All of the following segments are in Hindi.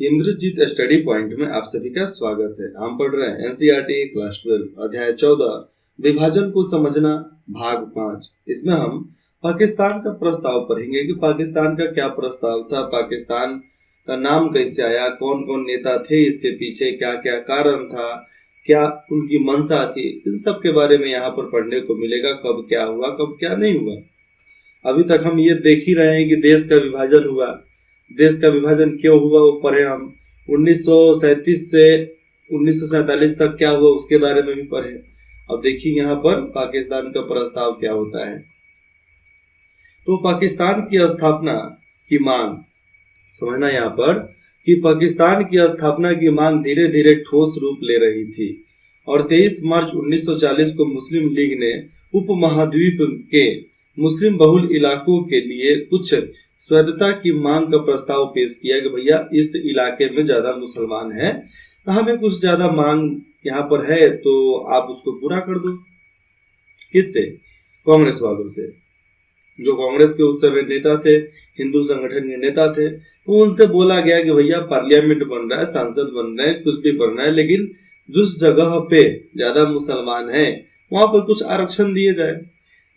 इंद्रजीत स्टडी पॉइंट में आप सभी का स्वागत है। हम पढ़ रहे हैं एनसीईआरटी क्लास 12 अध्याय 14 विभाजन को समझना भाग 5। इसमें हम पाकिस्तान का प्रस्ताव पढ़ेंगे कि पाकिस्तान का क्या प्रस्ताव था, पाकिस्तान का नाम कैसे आया, कौन कौन नेता थे इसके पीछे, क्या क्या कारण था, क्या उनकी मंशा थी, इन सब के बारे में यहाँ पर पढ़ने को मिलेगा। कब क्या हुआ, कब क्या नहीं हुआ। अभी तक हम ये देख ही रहे हैं कि देश का विभाजन हुआ। देश का विभाजन क्यों हुआ वो पढ़े हम। 1937 से 1947 तक क्या हुआ उसके बारे में भी पढ़े। अब देखिए यहाँ पर पाकिस्तान का प्रस्ताव क्या होता है। तो पाकिस्तान की स्थापना की मांग समझना यहाँ पर कि पाकिस्तान की स्थापना की मांग धीरे धीरे ठोस रूप ले रही थी और 23 मार्च 1940 को मुस्लिम लीग ने उपमहाद्वीप के मुस्लिम बहुल इलाकों के लिए कुछ स्वायत्तता की मांग का प्रस्ताव पेश किया कि भैया इस इलाके में ज्यादा मुसलमान हैं, हमें कुछ ज्यादा मांग यहाँ पर है तो आप उसको पूरा कर दो। किससे? कांग्रेस वालों से। जो कांग्रेस के उस समय नेता थे, हिंदू संगठन के नेता थे, तो उनसे बोला गया कि भैया पार्लियामेंट बन रहा है, सांसद बन रहे हैं, कुछ भी बन रहा है, लेकिन जिस जगह पे ज्यादा मुसलमान हैं वहां पर कुछ आरक्षण दिए जाए।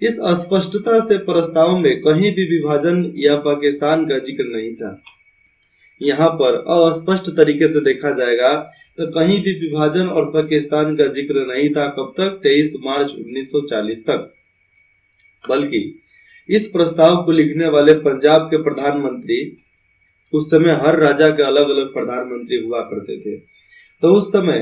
इस अस्पष्टता से प्रस्ताव में कहीं भी विभाजन या पाकिस्तान का जिक्र नहीं था। यहाँ पर अस्पष्ट तरीके से देखा जाएगा तो कहीं भी विभाजन और पाकिस्तान का जिक्र नहीं था। कब तक? 23 मार्च 1940 तक। बल्कि इस प्रस्ताव को लिखने वाले पंजाब के प्रधानमंत्री, उस समय हर राजा के अलग अलग प्रधानमंत्री हुआ करते थे, तो उस समय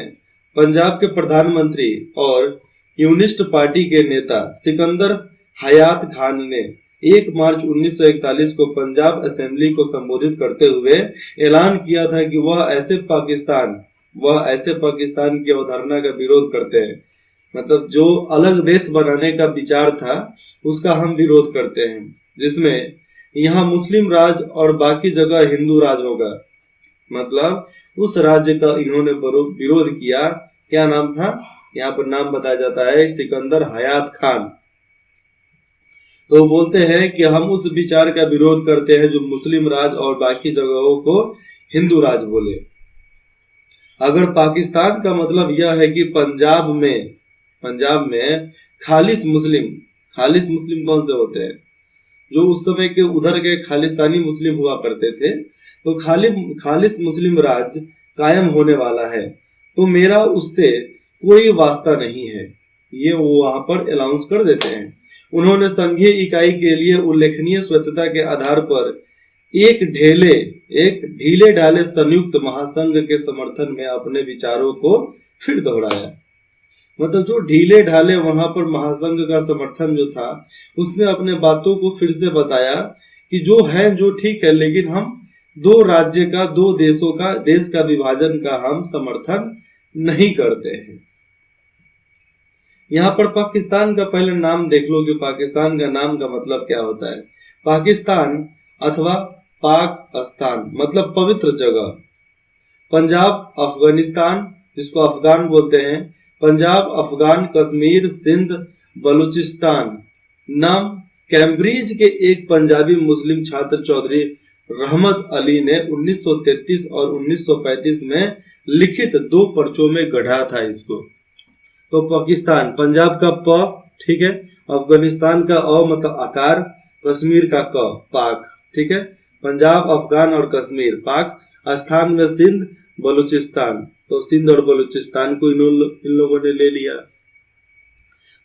पंजाब के प्रधानमंत्री और यूनिस्ट पार्टी के नेता सिकंदर हयात खान ने 1 मार्च 1941 को पंजाब असेंबली को संबोधित करते हुए ऐलान किया था कि वह ऐसे पाकिस्तान की अवधारणा का विरोध करते हैं। मतलब जो अलग देश बनाने का विचार था उसका हम विरोध करते हैं, जिसमें यहाँ मुस्लिम राज और बाकी जगह हिंदू राज होगा। मतलब उस राज्य का इन्होंने विरोध किया। क्या नाम था? यहाँ पर नाम बताया जाता है सिकंदर हयात खान। तो बोलते हैं कि हम उस विचार का विरोध करते हैं जो मुस्लिम राज और बाकी जगहों को हिंदू राज बोले। अगर पाकिस्तान का मतलब यह है कि पंजाब में खालिस मुस्लिम कौन से होते हैं? जो उस समय के उधर के खालिस्तानी मुस्लिम हुआ करते थे, तो खालिस मुस्लिम राज कायम होने वाला है, तो मेरा उससे कोई वास्ता नहीं है। ये वो वहां पर अनाउंस कर देते हैं। उन्होंने संघीय इकाई के लिए उल्लेखनीय स्वतंत्रता के आधार पर एक ढीले ढाले संयुक्त महासंघ के समर्थन में अपने विचारों को फिर दोहराया। मतलब जो ढीले ढाले वहां पर महासंघ का समर्थन जो था, उसने अपने बातों को फिर से बताया कि जो ठीक है, लेकिन हम दो राज्य का, दो देशों का, देश का विभाजन का हम समर्थन नहीं करते हैं। यहाँ पर पाकिस्तान का पहले नाम देख लो कि पाकिस्तान का नाम का मतलब क्या होता है। पाकिस्तान अथवा पाक स्थान मतलब पवित्र जगह। पंजाब अफगानिस्तान, जिसको अफगान बोलते हैं, पंजाब, अफगान, कश्मीर, सिंध, बलूचिस्तान। नाम कैम्ब्रिज के एक पंजाबी मुस्लिम छात्र चौधरी रहमत अली ने 1933 और 1935 में लिखित 2 पर्चों में गढ़ा था इसको। तो पाकिस्तान, पंजाब का प, ठीक है, अफगानिस्तान का अ मतलब आकार, कश्मीर का क, पाक, ठीक है, पंजाब, अफगान और कश्मीर, पाक, स्थान में सिंध, बलूचिस्तान, तो सिंध और बलूचिस्तान को इन लोगों ने ले लिया।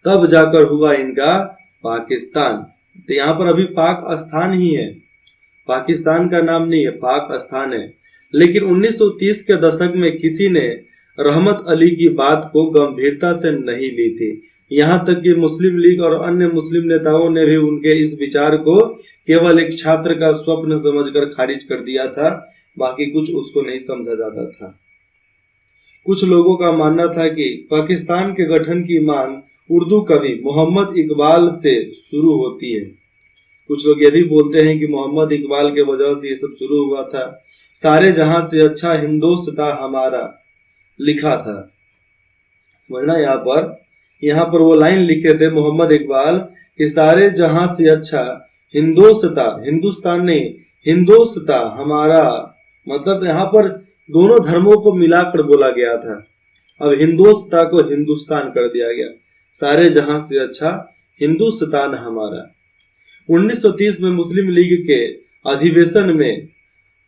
तब जाकर हुआ इनका पाकिस्तान। तो यहाँ पर अभी पाक स्थान ही है, पाकिस्तान का नाम नहीं है, पाक स्थान है। लेकिन 1930 के दशक में किसी ने रहमत अली की बात को गंभीरता से नहीं ली थी। यहाँ तक कि मुस्लिम लीग और अन्य मुस्लिम नेताओं ने भी उनके इस विचार को केवल एक छात्र का स्वप्न समझकर खारिज कर दिया था, बाकी कुछ उसको नहीं समझा जाता था। कुछ लोगों का मानना था कि पाकिस्तान के गठन की मांग उर्दू कवि मोहम्मद इकबाल से शुरू होती है। कुछ लोग ये भी बोलते हैं कि मोहम्मद इकबाल के वजह से ये सब शुरू हुआ था। सारे जहां से अच्छा हिंदोस्तां हमारा लिखा था। समझना यहाँ पर वो लाइन लिखे थे मोहम्मद इकबाल कि सारे जहां से अच्छा हिंदुस्तान नहीं, हिंदोस्तां हमारा। मतलब यहाँ पर दोनों धर्मों को मिलाकर बोला गया था। अब हिंदुस्तान को हिंदुस्तान कर दिया गया। सारे जहां से अच्छा हिंदुस्तान हमारा। 1930 में मुस्लिम लीग के अधिवेशन में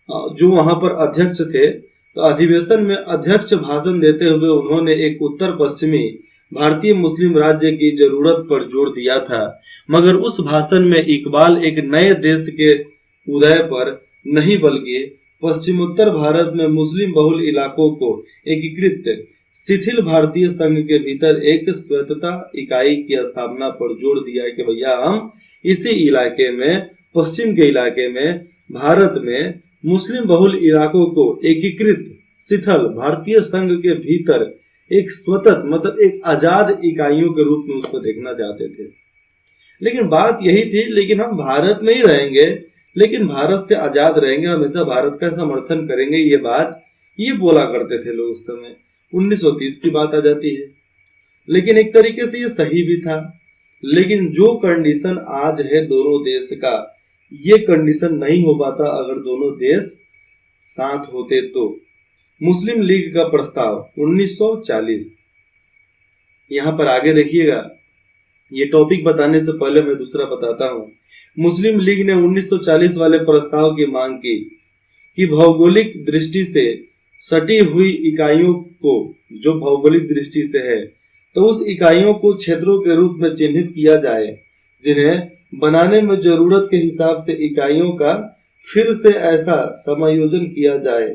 जो वहां पर अध्यक्ष थे, तो अधिवेशन में अध्यक्ष भाषण देते हुए उन्होंने एक उत्तर पश्चिमी भारतीय मुस्लिम राज्य की जरूरत पर जोर दिया था। मगर उस भाषण में इकबाल एक नए देश के उदय पर नहीं बल्कि पश्चिमोत्तर भारत में मुस्लिम बहुल इलाकों को एकीकृत शिथिल भारतीय संघ के भीतर एक स्वायत्तता इकाई की स्थापना पर जोर दिया कि भैया हम इसी इलाके में, पश्चिम के इलाके में, भारत में मुस्लिम बहुल इलाकों को एकीकृत शिथिल भारतीय संघ के भीतर एक स्वतंत्र मतलब एक आजाद इकाइयों के रूप में उसको देखना चाहते थे। लेकिन बात यही थी, लेकिन हम भारत में ही रहेंगे, लेकिन भारत से आजाद रहेंगे, हमेशा भारत का समर्थन करेंगे, ये बोला करते थे लोग उस समय। 1930 की बात आ जाती है। लेकिन एक तरीके से ये सही भी था। लेकिन जो कंडीशन आज है दोनों देश का, ये कंडीशन नहीं हो पाता अगर दोनों देश साथ होते तो। मुस्लिम लीग का प्रस्ताव 1940। यहां पर आगे देखिएगा, ये टॉपिक बताने से पहले मैं दूसरा बताता हूं। मुस्लिम लीग ने 1940 वाले प्रस्ताव की मांग की कि भौगोलिक दृष्टि से सटी हुई इकाइयों को, जो भौगोलिक दृष्टि से है, तो उस इकाइयों को क्षेत्रों के रूप में चिन्हित किया जाए, जिन्हें बनाने में जरूरत के हिसाब से इकाइयों का फिर से ऐसा समायोजन किया जाए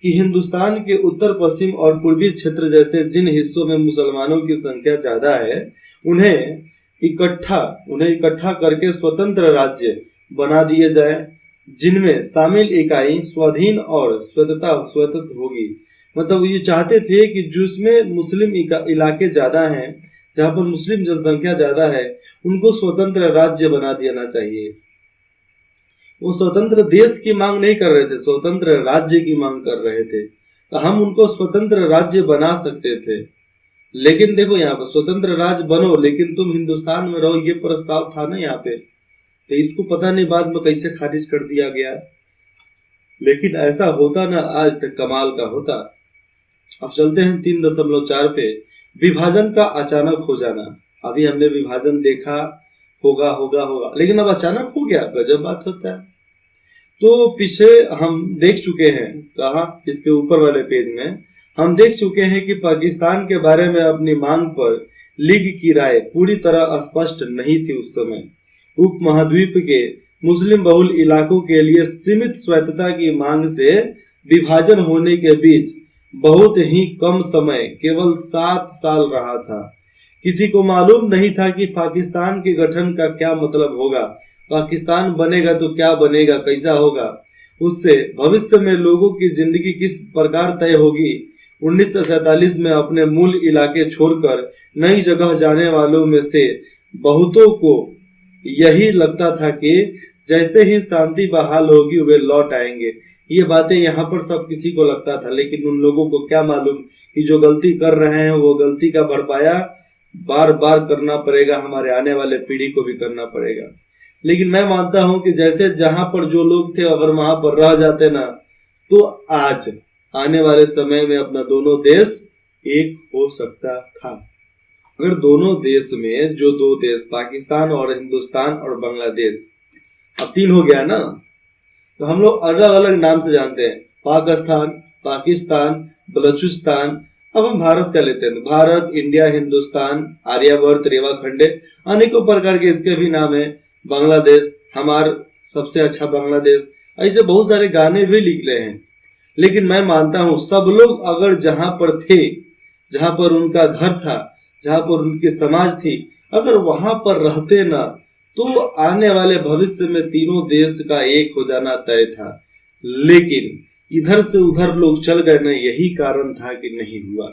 कि हिंदुस्तान के उत्तर पश्चिम और पूर्वी क्षेत्र जैसे जिन हिस्सों में मुसलमानों की संख्या ज्यादा है, उन्हें इकट्ठा करके स्वतंत्र राज्य बना दिए जाए, जिनमें शामिल इकाई स्वाधीन और स्वतंत्र होगी। मतलब ये चाहते थे कि जिसमें मुस्लिम इलाके ज्यादा हैं, जहां पर मुस्लिम जनसंख्या ज्यादा है, उनको स्वतंत्र राज्य बना देना चाहिए। वो स्वतंत्र देश की मांग नहीं कर रहे थे, स्वतंत्र राज्य की मांग कर रहे थे। तो हम उनको स्वतंत्र राज्य बना सकते थे। लेकिन देखो यहाँ पर स्वतंत्र राज्य बनो लेकिन तुम हिंदुस्तान में रहो, ये प्रस्ताव था ना यहाँ पे। तो इसको पता नहीं बाद में कैसे खारिज कर दिया गया। लेकिन ऐसा होता ना आज तक कमाल का होता। अब चलते हैं 3.4 पे, विभाजन का अचानक हो जाना। अभी हमने विभाजन देखा होगा, लेकिन अब अचानक हो गया, गजब बात होता है। तो पीछे हम देख चुके हैं, कहा इसके ऊपर वाले पेज में हम देख चुके हैं कि पाकिस्तान के बारे में अपनी मांग पर लीग की राय पूरी तरह स्पष्ट नहीं थी उस समय। उपमहाद्वीप के मुस्लिम बहुल इलाकों के लिए सीमित स्वायत्तता की मांग से विभाजन होने के बीच बहुत ही कम समय, केवल 7 साल रहा था। किसी को मालूम नहीं था कि पाकिस्तान के गठन का क्या मतलब होगा, पाकिस्तान बनेगा तो क्या बनेगा, कैसा होगा, उससे भविष्य में लोगों की जिंदगी किस प्रकार तय होगी। 1947 में अपने मूल इलाके छोड़कर नई जगह जाने वालों में से बहुतों को यही लगता था कि जैसे ही शांति बहाल होगी वे लौट आएंगे। ये बातें यहाँ पर सब किसी को लगता था, लेकिन उन लोगों को क्या मालूम कि जो गलती कर रहे हैं वो गलती का भरपाया बार बार करना पड़ेगा, हमारे आने वाले पीढ़ी को भी करना पड़ेगा। लेकिन मैं मानता हूं कि जैसे जहां पर जो लोग थे अगर वहां पर रह जाते ना, तो आज आने वाले समय में अपना दोनों देश एक हो सकता था। अगर दोनों देश में जो 2 देश पाकिस्तान और हिंदुस्तान और बांग्लादेश, अब 3 हो गया ना, तो हम लोग अलग अलग नाम से जानते हैं, पाकिस्तान, बलूचिस्तान। अब हम भारत का लेते हैं, भारत, इंडिया, हिंदुस्तान, आर्यावर्त, रेवाखंडे, अनेकों प्रकार के इसके भी नाम है। बांग्लादेश, हमार सबसे अच्छा बांग्लादेश, ऐसे बहुत सारे गाने भी निकले हैं। लेकिन मैं मानता हूं सब लोग अगर जहां पर थे, जहां पर उनका घर था, जहां पर उनकी समाज थी, अगर वहां पर रहते ना, तो आने वाले भविष्य में तीनों देश का एक हो जाना तय था। लेकिन इधर से उधर लोग चल गए ना, यही कारण था कि नहीं हुआ।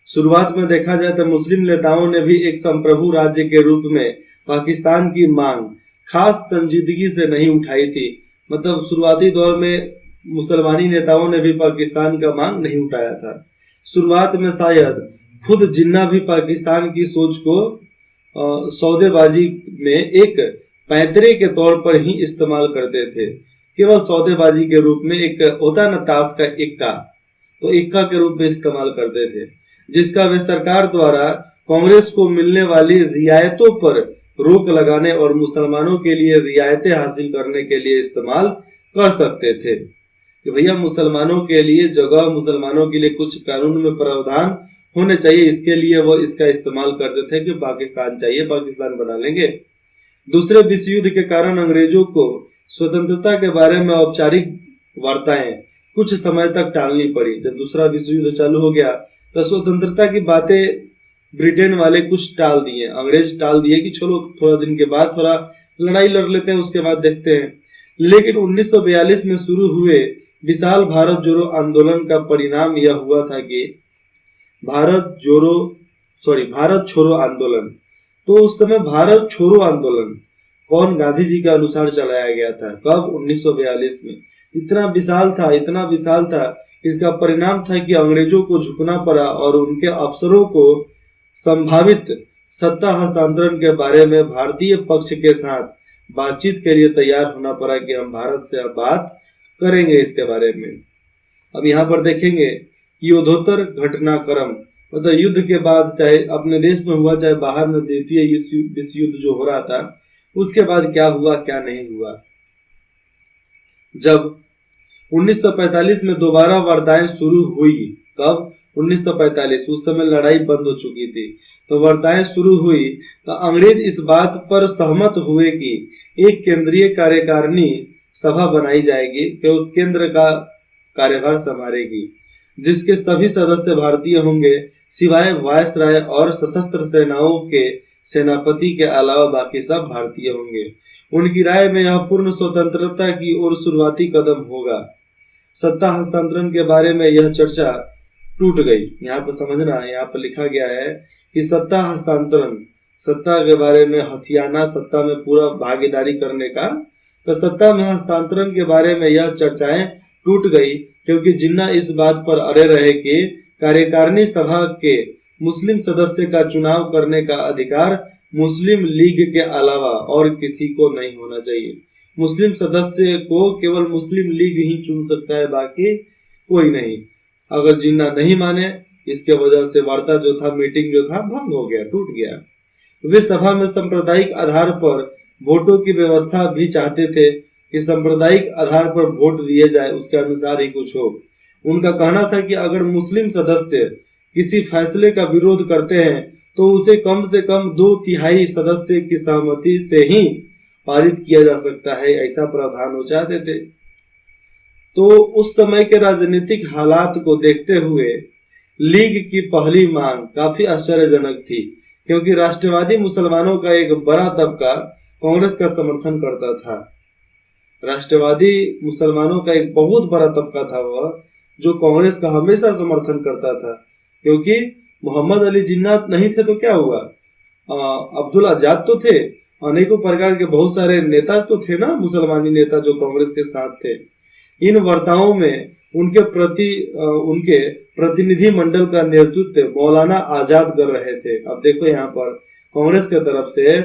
शुरुआत में देखा जाए तो मुस्लिम नेताओं ने भी एक संप्रभु राज्य के रूप में पाकिस्तान की मांग खास संजीदगी से नहीं उठाई थी। मतलब शुरुआती दौर में मुसलमानी नेताओं ने भी पाकिस्तान का मांग नहीं उठाया था। शुरुआत में शायद खुद जिन्ना भी पाकिस्तान की सोच को सौदेबाजी में एक पैंतरे के तौर पर ही इस्तेमाल करते थे। केवल सौदेबाजी के रूप में, एक होता है ना ताश का इक्का, तो इक्का के रूप में इस्तेमाल करते थे, जिसका वे सरकार द्वारा कांग्रेस को मिलने वाली रियायतों पर रोक लगाने और मुसलमानों के लिए रियायतें हासिल करने के लिए इस्तेमाल कर सकते थे। कि भैया मुसलमानों के लिए जगह, मुसलमानों के लिए कुछ कानून में प्रावधान होने चाहिए, इसके लिए वो इसका इस्तेमाल करते थे कि पाकिस्तान चाहिए, पाकिस्तान बना लेंगे। दूसरे विश्व युद्ध के कारण अंग्रेजों को स्वतंत्रता के बारे में औपचारिक वार्ताएं कुछ समय तक टालनी पड़ी। जब दूसरा विश्व युद्ध चालू हो गया तो स्वतंत्रता की बातें ब्रिटेन वाले कुछ टाल दिए, अंग्रेज टाल दिए कि चलो थोड़ा दिन के बाद थोड़ा लड़ाई लड़ लेते हैं, उसके बाद देखते हैं। लेकिन 1942 में शुरू हुए विशाल भारत जोड़ो आंदोलन का परिणाम यह हुआ था कि भारत छोड़ो आंदोलन। तो उस समय भारत छोड़ो आंदोलन कौन, गांधी जी के अनुसार चलाया गया था। कब? 1942 में। इतना विशाल था, इसका परिणाम था कि अंग्रेजों को झुकना पड़ा और उनके अफसरों को संभावित सत्ता हस्तांतरण के बारे में भारतीय पक्ष के साथ बातचीत के लिए तैयार होना पड़ा कि हम भारत से अब बात करेंगे इसके बारे में। अब यहाँ पर देखेंगे कि युद्धोत्तर घटनाक्रम, मतलब युद्ध के बाद चाहे अपने देश में हुआ चाहे बाहर में, द्वितीय विश्व युद्ध जो हो रहा था उसके बाद क्या हुआ क्या नहीं हुआ। जब 1945 में दोबारा वार्ताएं शुरू हुई, कब? 1945, उस समय लड़ाई बंद हो चुकी थी, तो वार्ताएं शुरू हुई तो अंग्रेज इस बात पर सहमत हुए कि एक केंद्रीय कार्यकारिणी सभा बनाई जाएगी जो केंद्र का कार्यभार संभालेगी, जिसके सभी सदस्य भारतीय होंगे सिवाय वायसराय और सशस्त्र सेनाओं के सेनापति के अलावा बाकी सब भारतीय होंगे। उनकी राय में यह पूर्ण स्वतंत्रता की ओर शुरुआती कदम होगा। सत्ता हस्तांतरण के बारे में यह चर्चा टूट गई। यहाँ पर समझना, यहाँ पर लिखा गया है कि सत्ता हस्तांतरण, सत्ता के बारे में हथियाना, सत्ता में पूरा भागीदारी करने का, तो सत्ता में हस्तांतरण के बारे में यह चर्चाएं टूट गई क्योंकि जिन्ना इस बात पर अड़े रहे कि कार्यकारिणी सभा के मुस्लिम सदस्य का चुनाव करने का अधिकार मुस्लिम लीग के अलावा और किसी को नहीं होना चाहिए। मुस्लिम सदस्य को केवल मुस्लिम लीग ही चुन सकता है, बाकी कोई नहीं। अगर जिन्ना नहीं माने, इसके वजह से वार्ता जो था, मीटिंग जो था, भंग हो गया, टूट गया। वे सभा में सांप्रदायिक आधार पर वोटों की व्यवस्था भी चाहते थे कि सांप्रदायिक आधार पर वोट दिए जाए, उसके अनुसार ही कुछ हो। उनका कहना था कि अगर मुस्लिम सदस्य किसी फैसले का विरोध करते हैं तो उसे कम से कम 2/3 सदस्य की सहमति से ही पारित किया जा सकता है, ऐसा प्रावधान वो चाहते थे। तो उस समय के राजनीतिक हालात को देखते हुए लीग की पहली मांग काफी आश्चर्यजनक थी, क्योंकि राष्ट्रवादी मुसलमानों का एक बड़ा तबका कांग्रेस का समर्थन करता था। राष्ट्रवादी मुसलमानों का एक बहुत बड़ा तबका था वह जो कांग्रेस का हमेशा समर्थन करता था, क्योंकि मोहम्मद अली जिन्ना नहीं थे तो क्या हुआ, अब्दुल आजाद तो थे, अनेकों प्रकार के बहुत सारे नेता तो थे ना, मुसलमानी नेता जो कांग्रेस के साथ थे। इन वार्ताओं में उनके प्रतिनिधि मंडल का नेतृत्व मौलाना आजाद कर रहे थे। अब देखो यहाँ पर कांग्रेस की तरफ से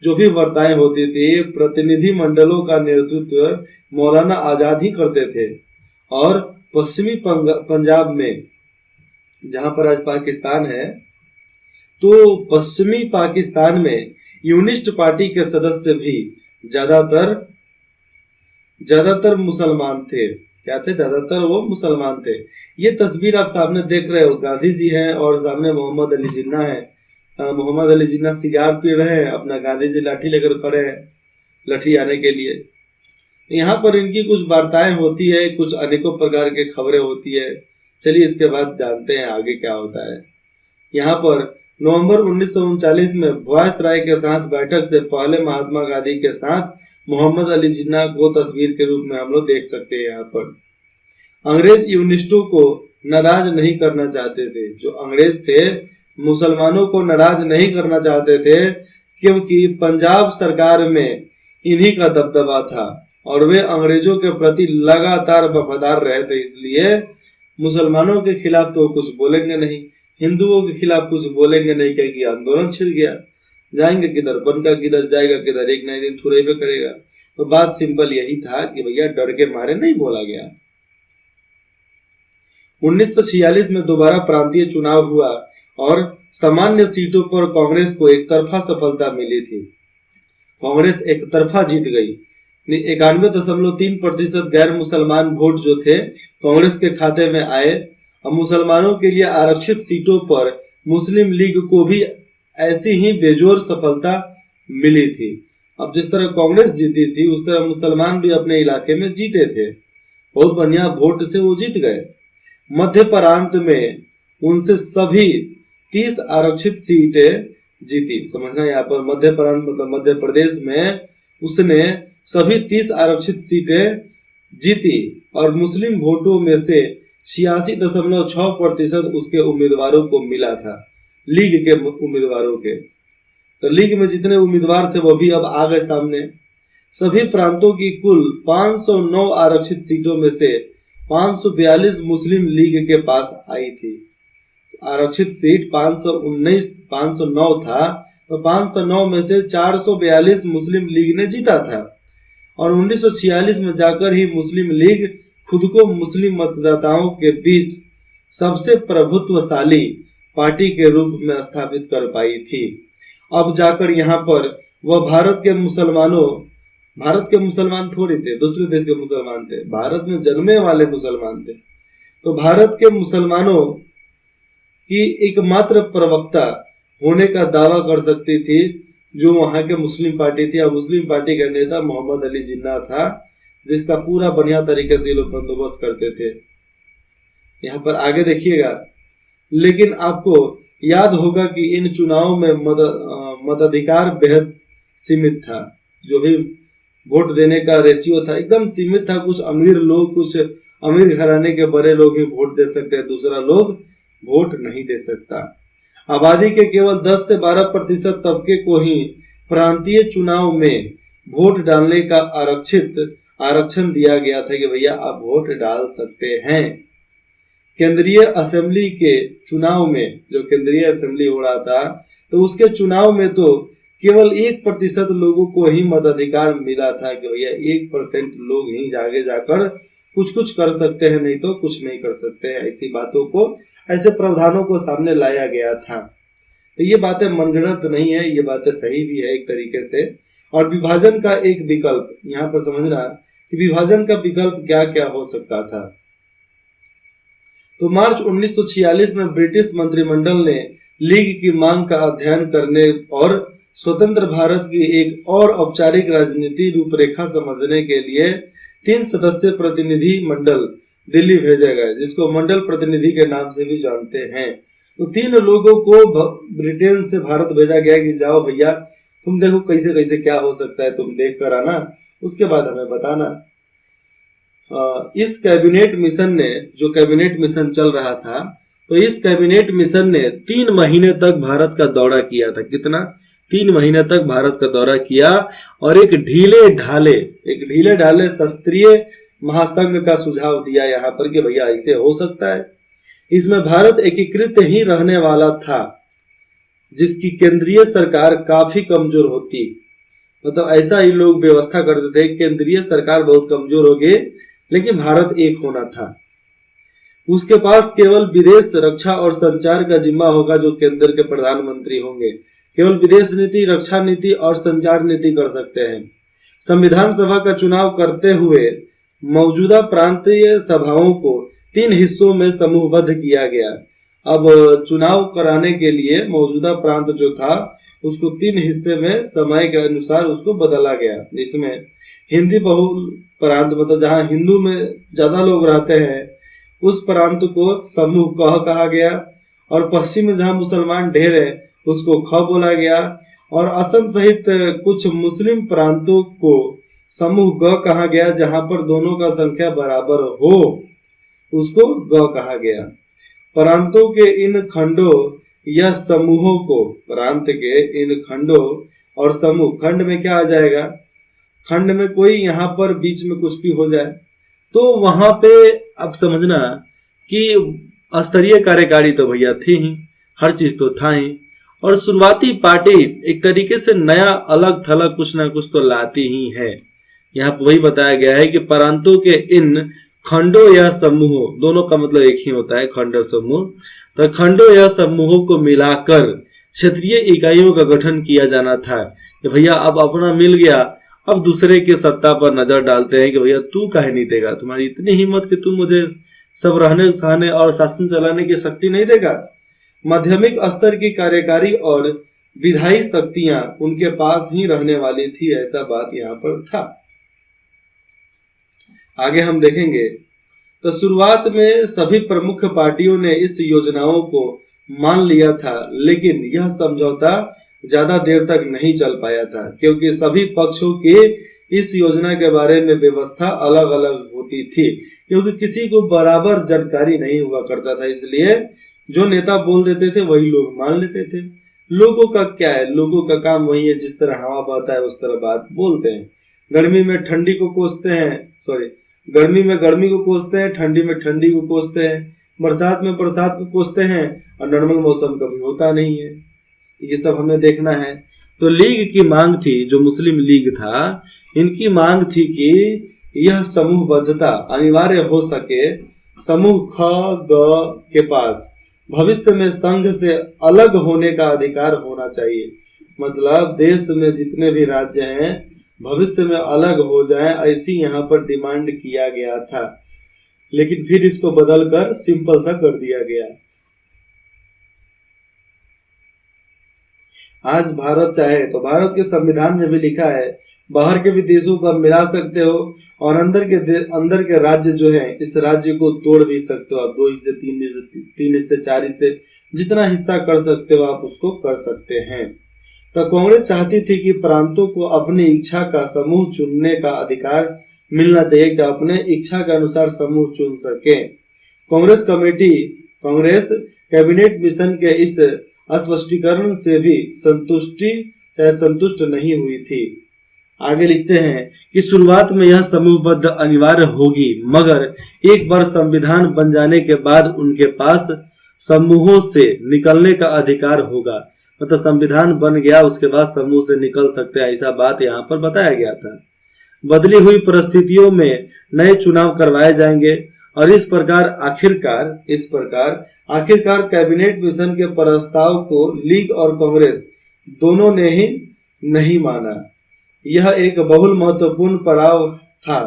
जो भी वार्ताएं होती थी, प्रतिनिधि मंडलों का नेतृत्व मौलाना आजाद ही करते थे। और पश्चिमी पंजाब में, जहां पर आज पाकिस्तान है, तो पश्चिमी पाकिस्तान में यूनिस्ट पार्टी के सदस्य भी ज्यादातर मुसलमान थे। क्या थे? ज्यादातर वो मुसलमान थे। ये तस्वीर आप सामने देख रहे हो, गांधी जी हैं और सामने मोहम्मद अली जिन्ना है। मोहम्मद अली जिन्ना सिगार पी रहे हैं, अपना गांधी जी लाठी लेकर खड़े हैं लाठी आने के लिए। यहाँ पर इनकी कुछ वार्ताएं होती है, कुछ अनेकों प्रकार के खबरें होती है। चलिए इसके बाद जानते हैं आगे क्या होता है। यहाँ पर नवंबर 1939 में वायसराय के साथ बैठक से पहले महात्मा गांधी के साथ मोहम्मद अली जिन्ना को तस्वीर के रूप में हम लोग देख सकते हैं। यहाँ पर अंग्रेज यूनिस्टों को नाराज नहीं करना चाहते थे। जो अंग्रेज थे मुसलमानों को नाराज नहीं करना चाहते थे, क्योंकि पंजाब सरकार में इन्हीं का दबदबा था और वे अंग्रेजों के प्रति लगातार वफादार रहे थे। इसलिए मुसलमानों के खिलाफ तो कुछ बोलेंगे नहीं, हिंदुओं के खिलाफ कुछ बोलेंगे नहीं, क्योंकि आंदोलन छिड़ गया। जाएंगे किधर, बनका किधर जाएगा किधर, एक ना एक दिन थुरेबे करेगा। तो बात सिंपल यही था कि भैया डर के मारे नहीं बोला गया। 1946 में दोबारा प्रांतीय चुनाव हुआ और सामान्य सीटों पर कांग्रेस को एक तरफा सफलता मिली थी। कांग्रेस एक तरफा जीत गई। 91.3% गैर मुसलमान वोट जो थे कांग्रेस के खाते में आए। अब मुसलमानों के लिए आरक्षित सीटों पर मुस्लिम लीग को भी ऐसी ही बेजोर सफलता मिली थी। अब जिस तरह कांग्रेस जीती थी उस तरह मुसलमान भी अपने इलाके में जीते थे, बहुत बढ़िया वोट से वो जीत गए। मध्य प्रांत में उनसे सभी 30 आरक्षित सीटें जीती। समझना यहाँ पर मध्य प्रांत मतलब मध्य प्रदेश में उसने सभी 30 आरक्षित सीटें जीती और मुस्लिम वोटों में से 86.6% उसके उम्मीदवारों को मिला था, लीग के उम्मीदवारों के। तो लीग में जितने उम्मीदवार थे वो भी अब आ गए सामने। सभी प्रांतों की कुल 509 आरक्षित सीटों में से 542 मुस्लिम लीग के पास आई थी। आरक्षित सीट 509 था, तो 509 में से 442 मुस्लिम लीग ने जीता था और 1946 में जाकर ही मुस्लिम लीग खुद को मुस्लिम मतदाताओं के बीच सबसे प्रभुत्वशाली पार्टी के रूप में स्थापित कर पाई थी। अब जाकर यहाँ पर वह भारत के मुसलमान थोड़ी थे, दूसरे देश के मुसलमान थे, भारत में जन्मे वाले मुसलमान थे। तो भारत के मुसलमानों की एकमात्र प्रवक्ता होने का दावा कर सकती थी जो वहां के मुस्लिम पार्टी थी। और मुस्लिम पार्टी का नेता मोहम्मद अली जिन्ना था, जिसका पूरा बढ़िया तरीके से लोग बंदोबस्त करते थे। यहाँ पर आगे देखिएगा। लेकिन आपको याद होगा कि इन चुनावों में मताधिकार बेहद सीमित था। जो भी वोट देने का रेशियो था एकदम सीमित था। कुछ अमीर लोग, कुछ अमीर घराने के बड़े लोग ही वोट दे सकते हैं, दूसरा लोग वोट नहीं दे सकता। आबादी के केवल 10 से 12% तबके को ही प्रांतीय चुनाव में वोट डालने का आरक्षण दिया गया था कि भैया आप वोट डाल सकते हैं। केंद्रीय असेंबली के चुनाव में, जो केंद्रीय असेंबली हो रहा था, तो उसके चुनाव में तो केवल 1% लोगों को ही मताधिकार मिला था कि भैया 1% लोग ही आगे जाकर कुछ कर सकते हैं, नहीं तो कुछ नहीं कर सकते हैं। ऐसी बातों को, ऐसे प्रावधानों को सामने लाया गया था। तो ये बातें मनगढ़ंत नहीं है, ये बातें सही भी है एक तरीके से। और विभाजन का एक विकल्प यहाँ पर समझना कि विभाजन का विकल्प क्या क्या हो सकता था। तो मार्च 1946 में ब्रिटिश मंत्रिमंडल ने लीग की मांग का अध्ययन करने और स्वतंत्र भारत की एक और औपचारिक राजनीति रूपरेखा समझने के लिए 3 सदस्यीय प्रतिनिधि मंडल दिल्ली भेजे गए, जिसको मंडल प्रतिनिधि के नाम से भी जानते हैं। तो 3 लोगों को ब्रिटेन से भारत भेजा गया कि जाओ भैया तुम देखो कैसे कैसे क्या हो सकता है, तुम देख कर आना, उसके बाद हमें बताना। इस कैबिनेट मिशन ने, जो कैबिनेट मिशन चल रहा था, तो इस कैबिनेट मिशन ने 3 महीने तक भारत का दौरा किया था। कितना? 3 महीने तक भारत का दौरा किया और एक ढीले ढाले शास्त्रीय महासंघ का सुझाव दिया यहाँ पर कि भैया ऐसे हो सकता है। इसमें भारत एकीकृत ही रहने वाला था, जिसकी केंद्रीय सरकार काफी कमजोर होती। मतलब ऐसा ही लोग व्यवस्था करते थे, केंद्रीय सरकार बहुत कमजोर होगी लेकिन भारत एक होना था। उसके पास केवल विदेश, रक्षा और संचार का जिम्मा होगा, जो केंद्र के प्रधानमंत्री होंगे। केवल विदेश नीति, रक्षा नीति और संचार नीति कर सकते हैं। संविधान सभा का चुनाव करते हुए मौजूदा प्रांतीय सभाओं को 3 हिस्सों में समूहबद्ध किया गया। अब चुनाव कराने के लिए मौजूदा प्रांत जो था उसको 3 हिस्से में समय के अनुसार उसको बदला गया। इसमें हिंदी बहुल प्रांत, मतलब जहाँ हिंदू में ज्यादा लोग रहते हैं, उस प्रांत को समूह क कहा गया और पश्चिम में जहाँ मुसलमान ढेर है उसको ख बोला गया और असम सहित कुछ मुस्लिम प्रांतों को समूह ग कहा गया। जहां पर दोनों का संख्या बराबर हो उसको ग कहा गया। प्रांतों के इन खंडों या समूहों को, प्रांत के इन खंडों और समूह, खंड में क्या आ जाएगा, खंड में कोई यहाँ पर बीच में कुछ भी हो जाए तो वहां पे अब समझना कि स्तरीय कार्यकारी तो भैया थी ही, हर चीज तो था ही, और शुरुआती पार्टी एक तरीके से नया अलग थलग कुछ ना कुछ तो लाती ही है। यहाँ पर वही बताया गया है कि प्रांतों के इन खंडों या समूहों, दोनों का मतलब एक ही होता है, खंड और समूह, तो खंडों या समूहों को मिलाकर क्षेत्रीय इकाइयों का गठन किया जाना था कि भैया अब अपना मिल गया, अब दूसरे के सत्ता पर नजर डालते हैं कि भैया तू काहे नहीं देगा, तुम्हारी इतनी हिम्मत कि तू मुझे सब रहने सहने और शासन चलाने की शक्ति नहीं देगा। माध्यमिक स्तर की कार्यकारी और विधायी शक्तियां उनके पास ही रहने वाली थी, ऐसा बात यहाँ पर था। आगे हम देखेंगे तो शुरुआत में सभी प्रमुख पार्टियों ने इस योजनाओं को मान लिया था, लेकिन यह समझौता ज्यादा देर तक नहीं चल पाया था क्योंकि सभी पक्षों के इस योजना के बारे में व्यवस्था अलग अलग होती थी, क्योंकि किसी को बराबर जानकारी नहीं हुआ करता था। इसलिए जो नेता बोल देते थे वही लोग मान लेते थे। लोगों का क्या है, लोगों का काम वही है, जिस तरह हवा बहता है उस तरह बात बोलते हैं। गर्मी में ठंडी को कोसते हैं, गर्मी में गर्मी को कोसते हैं, ठंडी में ठंडी को कोसते हैं, बरसात में बरसात को कोसते हैं, और नॉर्मल मौसम कभी होता नहीं है। ये सब हमें देखना है। तो लीग की मांग थी, जो मुस्लिम लीग था, इनकी मांग थी कि यह समूहबद्धता अनिवार्य हो सके। समूह ख ग के पास भविष्य में संघ से अलग होने का अधिकार होना चाहिए, मतलब देश में जितने भी राज्य हैं भविष्य में अलग हो जाएं, ऐसी यहाँ पर डिमांड किया गया था। लेकिन फिर इसको बदलकर सिंपल सा कर दिया गया। आज भारत चाहे तो भारत के संविधान में भी लिखा है बाहर के भी देशों को मिला सकते हो, और अंदर के राज्य जो है इस राज्य को तोड़ भी सकते हो। आप 2 हिस्से, 3 हिस्से, 4 हिस्से, जितना हिस्सा कर सकते हो आप उसको कर सकते हैं। तो कांग्रेस चाहती थी कि प्रांतों को अपनी इच्छा का समूह चुनने का अधिकार मिलना चाहिए, कि अपने इच्छा के अनुसार समूह चुन सके। कांग्रेस कैबिनेट मिशन के इस स्पष्टीकरण से भी संतुष्ट नहीं हुई थी। आगे लिखते हैं कि शुरुआत में यह समूहबद्ध अनिवार्य होगी, मगर एक बार संविधान बन जाने के बाद उनके पास समूहों से निकलने का अधिकार होगा। मतलब संविधान बन गया उसके बाद समूह से निकल सकते हैं, ऐसा बात यहाँ पर बताया गया था। बदली हुई परिस्थितियों में नए चुनाव करवाए जाएंगे, और इस प्रकार आखिरकार कैबिनेट मिशन के प्रस्ताव को लीग और कांग्रेस दोनों ने ही नहीं माना। यह एक बहुत महत्वपूर्ण पड़ाव था,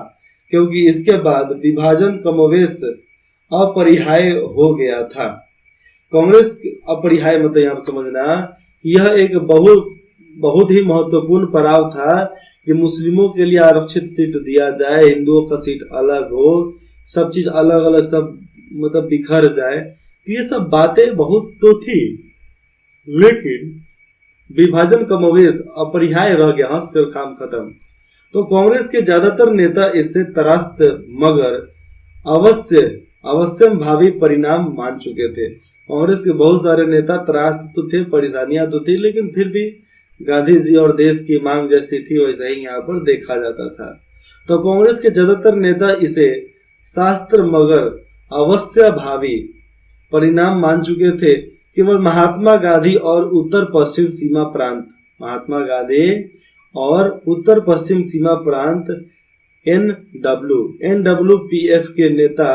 क्योंकि इसके बाद विभाजन कमोवेश अपरिहार्य हो गया था। कांग्रेस अपरिहार्य मतलब यहाँ समझना, यह एक बहुत ही महत्वपूर्ण पड़ाव था कि मुस्लिमों के लिए आरक्षित सीट दिया जाए, हिंदुओं का सीट अलग हो, सब चीज अलग अलग, सब मतलब बिखर जाए। ये सब बातें बहुत तो थी, लेकिन विभाजन कमोवेश अपरिहार्य रह गया, हंसकर काम खत्म। तो कांग्रेस के ज्यादातर नेता इससे त्रस्त मगर अवश्यम भावी परिणाम मान चुके थे। कांग्रेस के बहुत सारे नेता त्रास्त तो थे, परेशानियां तो थी, लेकिन फिर भी गांधी जी और देश की मांग जैसी थी वैसा ही यहाँ पर देखा जाता था। तो कांग्रेस के ज्यादातर नेता इसे शास्त्र मगर अवश्य भावी परिणाम मान चुके थे। केवल महात्मा गांधी और उत्तर पश्चिम सीमा प्रांत NWPF के नेता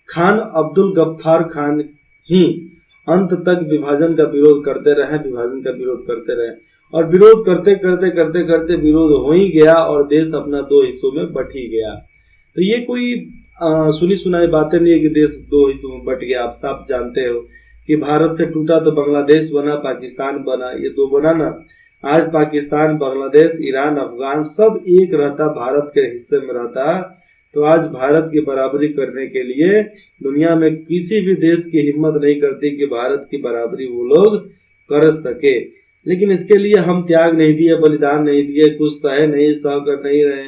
खान अब्दुल गफ्फार खान ही अंत तक विभाजन का विरोध करते रहे, और विरोध करते विरोध हो ही गया और देश अपना 2 हिस्सों में बट ही गया। तो ये कोई सुनी सुनाई बातें नहीं है कि देश 2 हिस्सों में बट गया। आप सब जानते हो कि भारत से टूटा तो बांग्लादेश बना, पाकिस्तान बना, ये 2 बना ना। आज पाकिस्तान, बांग्लादेश, ईरान, अफगान सब एक रहता, भारत के हिस्से में रहता, तो आज भारत की बराबरी करने के लिए दुनिया में किसी भी देश की हिम्मत नहीं करती कि भारत की बराबरी वो लोग कर सके। लेकिन इसके लिए हम त्याग नहीं दिए, बलिदान नहीं दिए, कुछ सहे नहीं, सह कर नहीं रहे।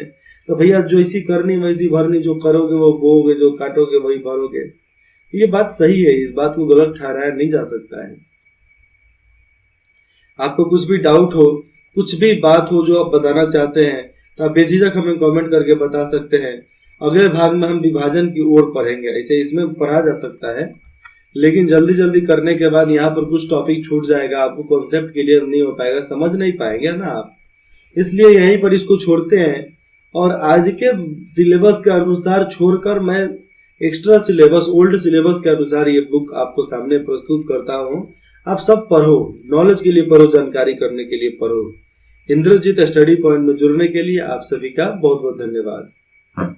तो भैया जो इसी करनी वैसी भरनी, जो करोगे वो बोओगे, जो काटोगे वही भरोगे। ये बात सही है, इस बात को गलत ठहराया नहीं जा सकता है। आपको कुछ भी डाउट हो, कुछ भी बात हो जो आप बताना चाहते हैं, तो आप बेझिझक हमें कमेंट करके बता सकते हैं। अगले भाग में हम विभाजन की ओर पढ़ेंगे, ऐसे इसमें पढ़ा जा सकता है, लेकिन जल्दी करने के बाद यहाँ पर कुछ टॉपिक छूट जाएगा, आपको कॉन्सेप्ट क्लियर नहीं हो पाएगा, समझ नहीं पाएंगे ना आप। इसलिए यहीं पर इसको छोड़ते हैं और आज के सिलेबस के अनुसार छोड़कर मैं एक्स्ट्रा सिलेबस, ओल्ड सिलेबस के अनुसार ये बुक आपको सामने प्रस्तुत करता हूँ। आप सब पढ़ो, नॉलेज के लिए पढ़ो, जानकारी करने के लिए पढ़ो। इंद्रजीत स्टडी पॉइंट में जुड़ने के लिए आप सभी का बहुत बहुत धन्यवाद।